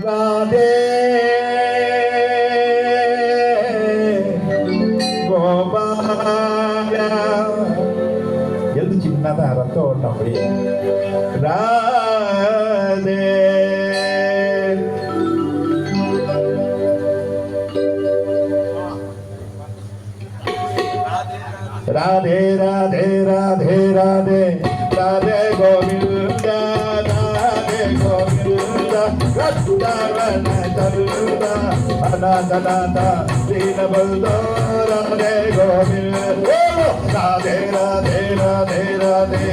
ராதே கோபால எழுது சின்னதான் ரத்தம் ஓட்டம் அப்படியே ராதே ராதே ராதே ராதே ராதே ராதே கோவிந்தா ராதே கோவிந்தா ரத்துவன தருதா அநாதநாதா தீனபந்தோ ராதே கோவிந்தா ராதே ராதே ராதே ராதே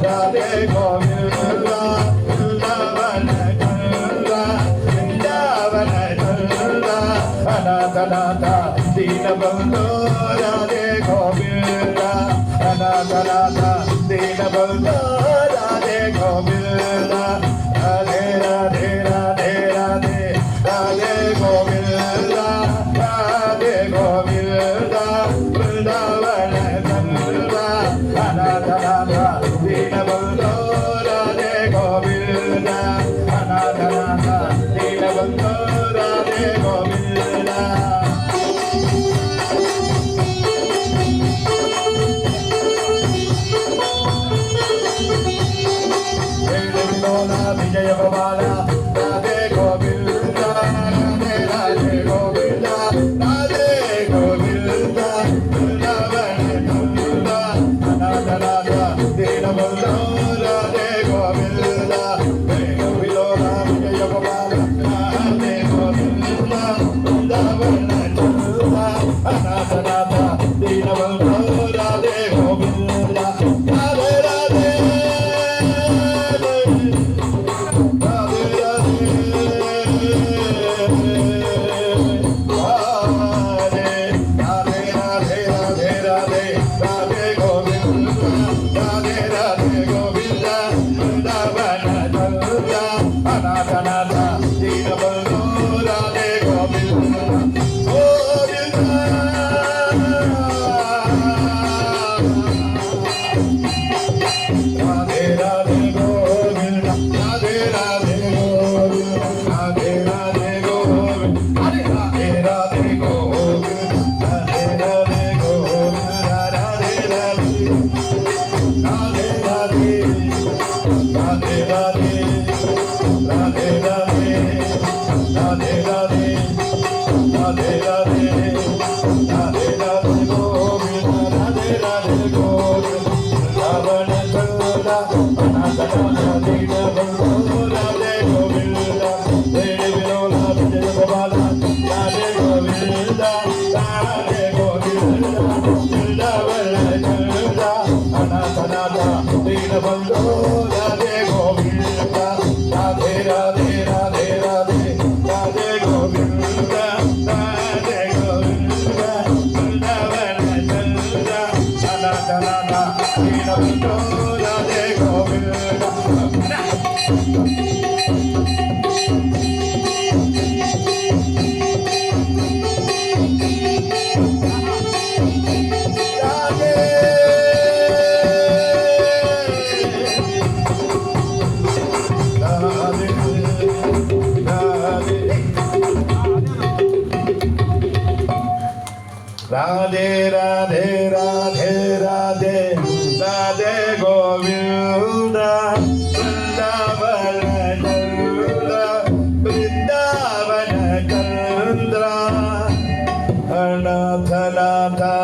ராதே கோவிந்தா விருந்தாவன கருதா விருந்தாவன கருதா அநாதநாதா தீனபந்தோ ராதே கோவிந்தா அநாதநாதா தீனபந்தோ ராதே கோவிந்தா ராதே ராதே ராதே ராதே ராதே கோவிந்தா ராதே கோவிந்தா விருந்தாவன கருதா அநாதநாதா தீனபந்தோ ராதே கோவிந்தா அநாதநாதா தீனபந்தோ ராதே கோவிந்தா விஜய கோபால ராதே கோவிந்தா ராதே ராதே கோவிந்தா ராதே கோவிந்தா விருந்தாவன கருதா அநாதநாதா தீனபந்தோ ராதே கோவிந்தா கோவிலோலா விஜய கோபால ராதே கோவிந்தா விருந்தாவன கருதா அநாதநாதா தீனபந்தோ ராதே கோவிந்தா ராதே ராதே ராதே ராதே ராதே ராதே ராதே கோவிந்தா பிருந்தாவன கருதா பிருந்தாவன கருந்தா அநாதநாதா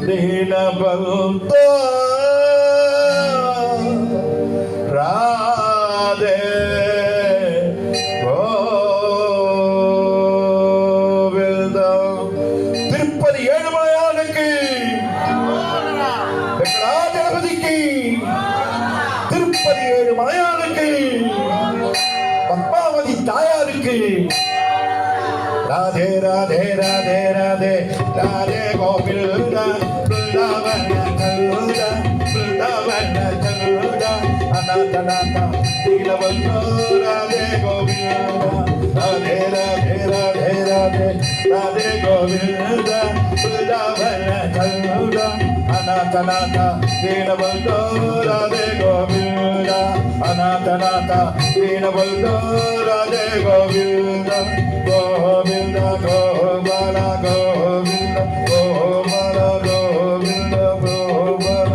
தீனபந்தோ ராதே திருப்பதி ஏழுமலையானுக்கு பத்மாவதி தாயாருக்கு ராதே ராதே ராதே ராதே ராதே கோவிந்தா பிருந்தாவன கருதா பிருந்தாவன கருதா அநாதநாதா தீனபந்தோ ராதே கோவிந்தா ராதே ராதே ராதே ராதே ராதே கோவிந்தா பிருந்தாவன கருதா அநாதநாதா தீனபந்தோ ராதே கோவிந்தா ಅನಾಥನಾಥ ದೀನಬಂಧ ರಾಧೆ ಗೋವಿಂದ ಗೋವಿಂದ ಗೋಪಾಲ ಗೋವಿಂದ ಗೋಪಾಲ ಗೋವಿಂದ ಗೋಪಾಲ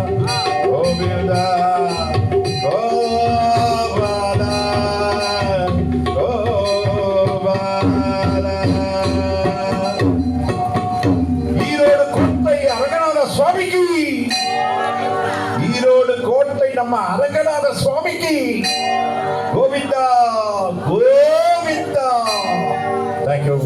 ಗೋವಿಂದ ಗೋಪಾಲ ಗೋಪಾಲ. ஈரோடு கோட்டை அரங்கநாத சுவாமிக்கு, ஈரோடு கோட்டை நம்ம அரங்கநாத சுவாமிக்கு கோவிந்தா கோவிந்தா. தேங்க்யூ.